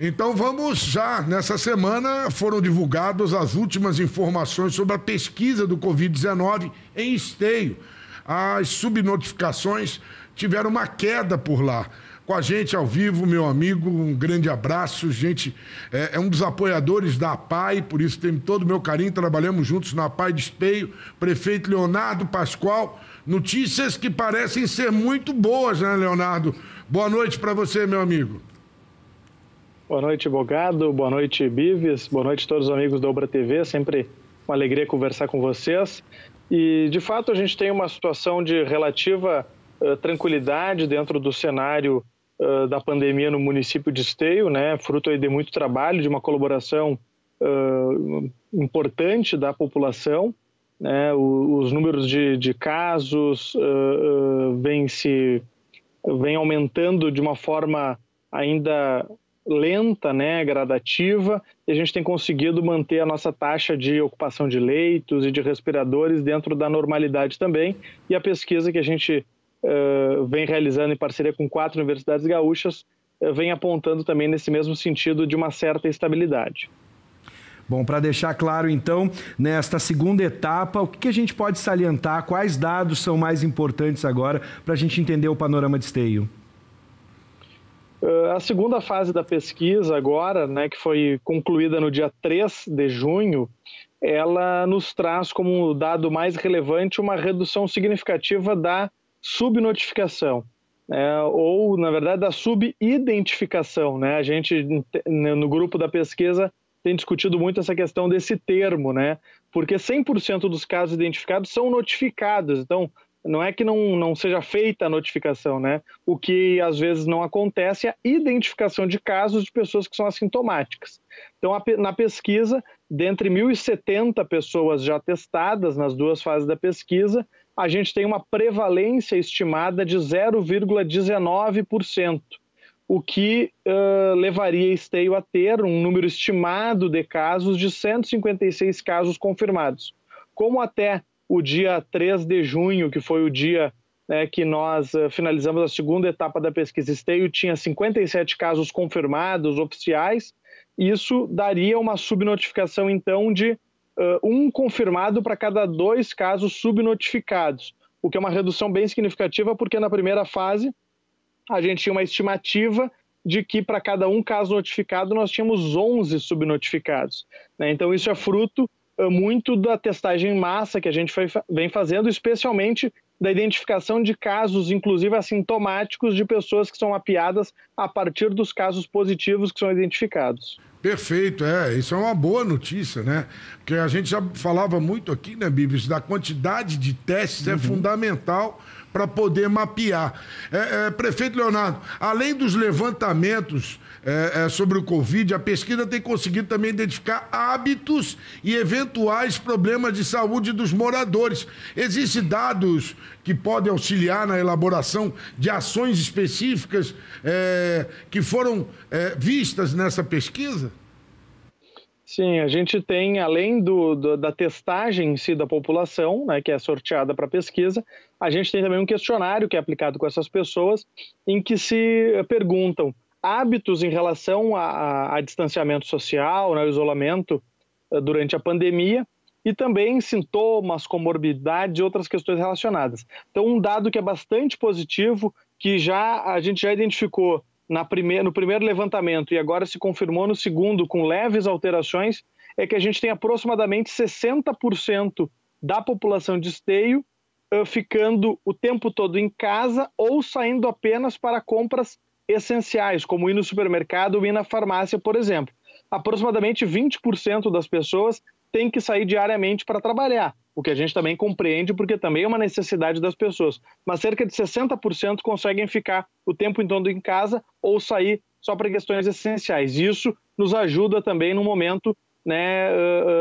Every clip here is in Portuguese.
Então vamos já, nessa semana foram divulgadas as últimas informações sobre a pesquisa do Covid-19 em Esteio. As subnotificações tiveram uma queda por lá. Com a gente ao vivo, meu amigo, um grande abraço. Gente, é um dos apoiadores da APAI, por isso tem todo o meu carinho, trabalhamos juntos na APAI de Esteio, prefeito Leonardo Pascoal. Notícias que parecem ser muito boas, né, Leonardo? Boa noite para você, meu amigo. Boa noite, Bogado. Boa noite, Bives. Boa noite a todos os amigos da Ubra TV. Sempre uma alegria conversar com vocês. E, de fato, a gente tem uma situação de relativa tranquilidade dentro do cenário da pandemia no município de Esteio, né? Fruto aí de muito trabalho, de uma colaboração importante da população, né? Os números de casos vêm aumentando de uma forma ainda lenta, né, gradativa, e a gente tem conseguido manter a nossa taxa de ocupação de leitos e de respiradores dentro da normalidade também, e a pesquisa que a gente vem realizando em parceria com 4 universidades gaúchas vem apontando também nesse mesmo sentido de uma certa estabilidade. Bom, para deixar claro então, nesta segunda etapa, o que a gente pode salientar, quais dados são mais importantes agora para a gente entender o panorama de Esteio? A segunda fase da pesquisa agora, né, que foi concluída no dia 3 de junho, ela nos traz como dado mais relevante uma redução significativa da subnotificação, né, ou, na verdade, da subidentificação, né? A gente, no grupo da pesquisa, tem discutido muito essa questão desse termo, né? Porque 100% dos casos identificados são notificados, então não é que não seja feita a notificação, né? O que às vezes não acontece é a identificação de casos de pessoas que são assintomáticas. Então, na pesquisa, dentre 1.070 pessoas já testadas nas 2 fases da pesquisa, a gente tem uma prevalência estimada de 0,19%, o que levaria Esteio a ter um número estimado de casos de 156 casos confirmados. Como até o dia 3 de junho, que foi o dia que nós finalizamos a segunda etapa da pesquisa, Esteio tinha 57 casos confirmados, oficiais, isso daria uma subnotificação, então, de um confirmado para cada 2 casos subnotificados, o que é uma redução bem significativa, porque na primeira fase a gente tinha uma estimativa de que para cada um caso notificado nós tínhamos 11 subnotificados, né? Então isso é fruto muito da testagem em massa que a gente vem fazendo, especialmente da identificação de casos, inclusive assintomáticos, de pessoas que são mapeadas a partir dos casos positivos que são identificados. Perfeito, isso é uma boa notícia, né? Porque a gente já falava muito aqui, né, Bíblia, da quantidade de testes é fundamental para poder mapear. Prefeito Leonardo, além dos levantamentos sobre o Covid, a pesquisa tem conseguido também identificar hábitos e eventuais problemas de saúde dos moradores. Existem dados que podem auxiliar na elaboração de ações específicas que foram vistas nessa pesquisa? Sim, a gente tem, além da testagem em si da população, né, que é sorteada para a pesquisa, a gente tem também um questionário que é aplicado com essas pessoas, em que se perguntam hábitos em relação a distanciamento social, né, isolamento durante a pandemia, e também sintomas, comorbidades e outras questões relacionadas. Então, um dado que é bastante positivo, que a gente já identificou no primeiro levantamento e agora se confirmou no segundo com leves alterações, é que a gente tem aproximadamente 60% da população de Esteio ficando o tempo todo em casa ou saindo apenas para compras essenciais, como ir no supermercado ou ir na farmácia, por exemplo. Aproximadamente 20% das pessoas têm que sair diariamente para trabalhar, o que a gente também compreende, porque também é uma necessidade das pessoas. Mas cerca de 60% conseguem ficar o tempo todo em casa ou sair só para questões essenciais. Isso nos ajuda também no momento, né,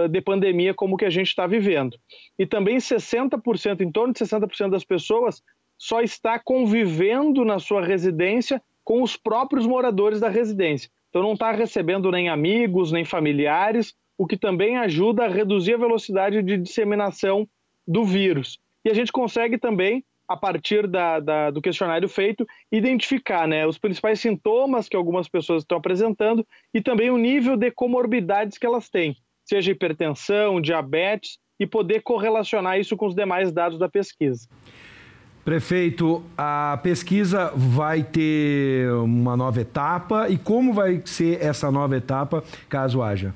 de pandemia como que a gente está vivendo. E também 60%, em torno de 60% das pessoas só está convivendo na sua residência com os próprios moradores da residência. Então não está recebendo nem amigos, nem familiares, o que também ajuda a reduzir a velocidade de disseminação do vírus. E a gente consegue também a partir do questionário feito, identificar, né, os principais sintomas que algumas pessoas estão apresentando e também o nível de comorbidades que elas têm, seja hipertensão, diabetes, e poder correlacionar isso com os demais dados da pesquisa. Prefeito, a pesquisa vai ter uma nova etapa e como vai ser essa nova etapa, caso haja?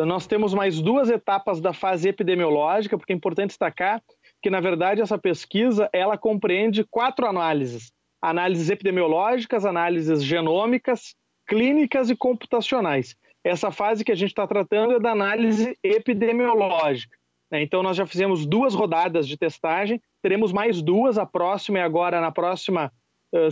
Nós temos mais 2 etapas da fase epidemiológica, porque é importante destacar que, na verdade, essa pesquisa ela compreende 4 análises. Análises epidemiológicas, análises genômicas, clínicas e computacionais. Essa fase que a gente está tratando é da análise epidemiológica. Então, nós já fizemos 2 rodadas de testagem, teremos mais 2, a próxima é agora na próxima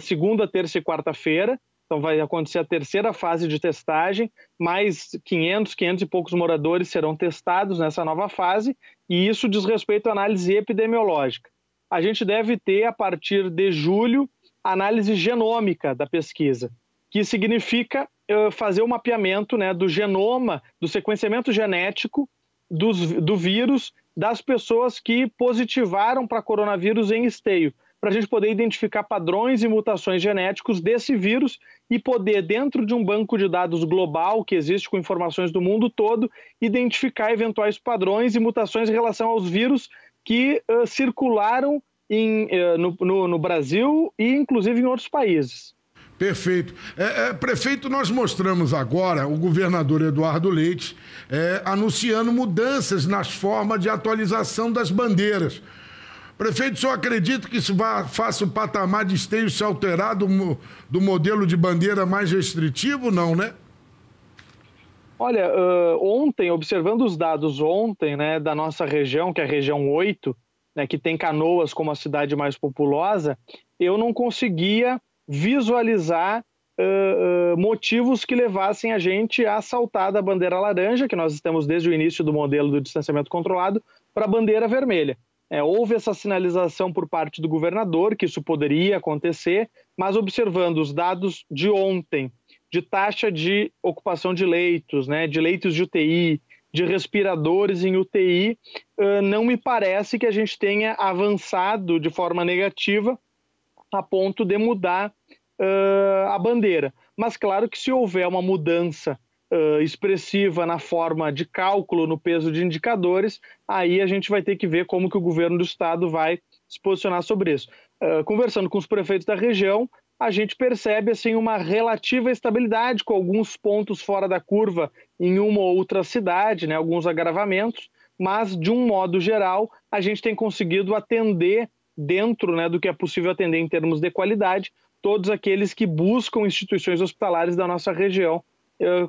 segunda, terça e quarta-feira. Então, vai acontecer a terceira fase de testagem, mais 500 e poucos moradores serão testados nessa nova fase, e isso diz respeito à análise epidemiológica. A gente deve ter, a partir de julho, a análise genômica da pesquisa, que significa fazer o mapeamento, né, do genoma, do sequenciamento genético do vírus das pessoas que positivaram para coronavírus em esteio, para a gente poder identificar padrões e mutações genéticos desse vírus e poder, dentro de um banco de dados global que existe com informações do mundo todo, identificar eventuais padrões e mutações em relação aos vírus que circularam no Brasil e, inclusive, em outros países. Perfeito. Prefeito, nós mostramos agora o governador Eduardo Leite anunciando mudanças nas formas de atualização das bandeiras. Prefeito, o senhor acredita que isso faça o patamar de esteio se alterar do modelo de bandeira mais restritivo? Não, né? Olha, ontem, observando os dados ontem, né, da nossa região, que é a região 8, né, que tem Canoas como a cidade mais populosa, eu não conseguia visualizar motivos que levassem a gente a saltar da bandeira laranja, que nós estamos desde o início do modelo do distanciamento controlado, para a bandeira vermelha. Houve essa sinalização por parte do governador que isso poderia acontecer, mas observando os dados de ontem, de taxa de ocupação de leitos, né, de leitos de UTI, de respiradores em UTI, não me parece que a gente tenha avançado de forma negativa a ponto de mudar a bandeira. Mas claro que se houver uma mudança expressiva na forma de cálculo no peso de indicadores, aí a gente vai ter que ver como que o governo do estado vai se posicionar sobre isso. Conversando com os prefeitos da região, a gente percebe assim, uma relativa estabilidade, com alguns pontos fora da curva em uma ou outra cidade, né, alguns agravamentos, mas de um modo geral a gente tem conseguido atender dentro, né, do que é possível atender em termos de qualidade, todos aqueles que buscam instituições hospitalares da nossa região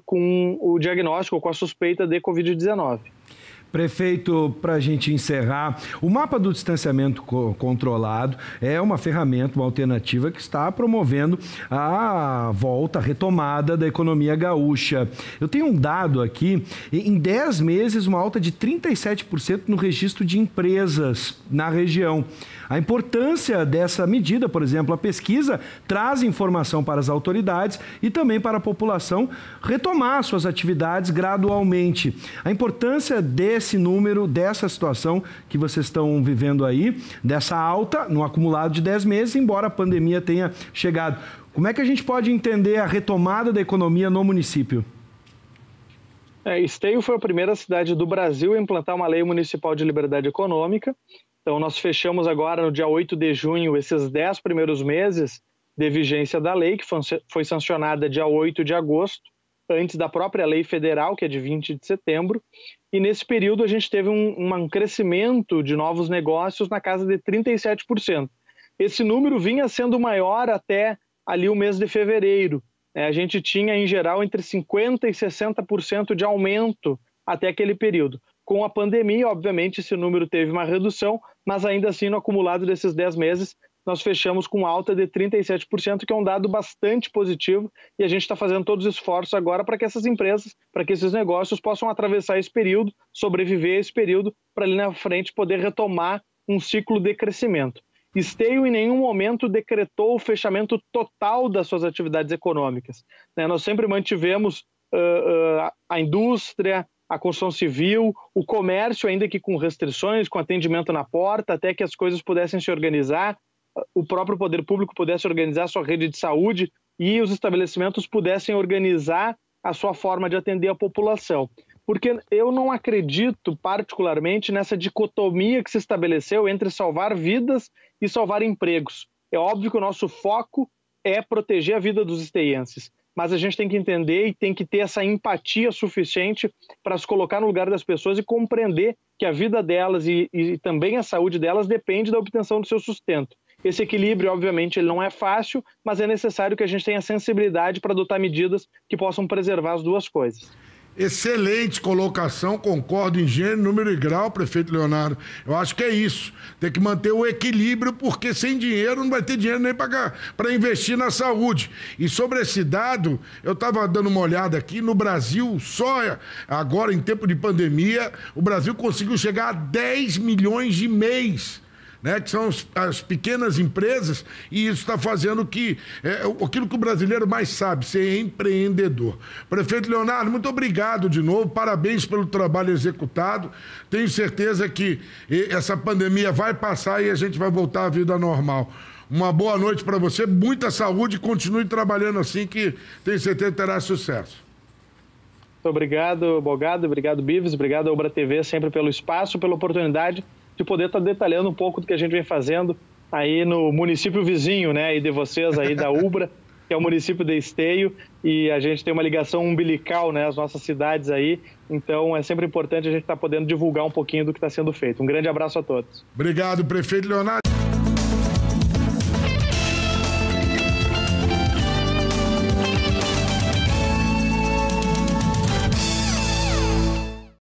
com o diagnóstico, com a suspeita de Covid-19. Prefeito, para a gente encerrar, o mapa do distanciamento controlado é uma ferramenta, uma alternativa que está promovendo a volta, a retomada da economia gaúcha. Eu tenho um dado aqui, em 10 meses, uma alta de 37% no registro de empresas na região. A importância dessa medida, por exemplo, a pesquisa traz informação para as autoridades e também para a população retomar suas atividades gradualmente. A importância desse número, dessa situação que vocês estão vivendo aí, dessa alta no acumulado de 10 meses, embora a pandemia tenha chegado. Como é que a gente pode entender a retomada da economia no município? Esteio foi a primeira cidade do Brasil a implantar uma lei municipal de liberdade econômica. Então, nós fechamos agora, no dia 8 de junho, esses 10 primeiros meses de vigência da lei, que foi sancionada dia 8 de agosto, antes da própria lei federal, que é de 20 de setembro. E nesse período a gente teve um crescimento de novos negócios na casa de 37%. Esse número vinha sendo maior até ali o mês de fevereiro. A gente tinha, em geral, entre 50% e 60% de aumento até aquele período. Com a pandemia, obviamente, esse número teve uma redução, mas ainda assim, no acumulado desses 10 meses, nós fechamos com alta de 37%, que é um dado bastante positivo, e a gente está fazendo todos os esforços agora para que essas empresas, para que esses negócios possam atravessar esse período, sobreviver a esse período, para ali na frente poder retomar um ciclo de crescimento. Esteio em nenhum momento decretou o fechamento total das suas atividades econômicas. Nós sempre mantivemos a indústria, a construção civil, o comércio, ainda que com restrições, com atendimento na porta, até que as coisas pudessem se organizar, o próprio poder público pudesse organizar a sua rede de saúde e os estabelecimentos pudessem organizar a sua forma de atender a população. Porque eu não acredito particularmente nessa dicotomia que se estabeleceu entre salvar vidas e salvar empregos. É óbvio que o nosso foco é proteger a vida dos esteienses, mas a gente tem que entender e tem que ter essa empatia suficiente para se colocar no lugar das pessoas e compreender que a vida delas e também a saúde delas depende da obtenção do seu sustento. Esse equilíbrio, obviamente, ele não é fácil, mas é necessário que a gente tenha sensibilidade para adotar medidas que possam preservar as duas coisas. Excelente colocação, concordo em gênero, número e grau, prefeito Leonardo. Eu acho que é isso. Tem que manter o equilíbrio, porque sem dinheiro não vai ter dinheiro nem para investir na saúde. E sobre esse dado, eu estava dando uma olhada aqui, no Brasil, só agora em tempo de pandemia, o Brasil conseguiu chegar a 10 milhões de mês. Né, que são as pequenas empresas, e isso está fazendo aquilo que o brasileiro mais sabe, ser empreendedor. Prefeito Leonardo, muito obrigado de novo, parabéns pelo trabalho executado. Tenho certeza que essa pandemia vai passar e a gente vai voltar à vida normal. Uma boa noite para você, muita saúde e continue trabalhando assim, que tenho certeza que terá sucesso. Muito obrigado, Bogado, obrigado, Bives, obrigado, Ubra TV, sempre pelo espaço, pela oportunidade de poder estar detalhando um pouco do que a gente vem fazendo aí no município vizinho, né, e de vocês aí da Ubra, que é o município de Esteio, e a gente tem uma ligação umbilical, né, as nossas cidades aí, então é sempre importante a gente estar podendo divulgar um pouquinho do que está sendo feito. Um grande abraço a todos. Obrigado, prefeito Leonardo.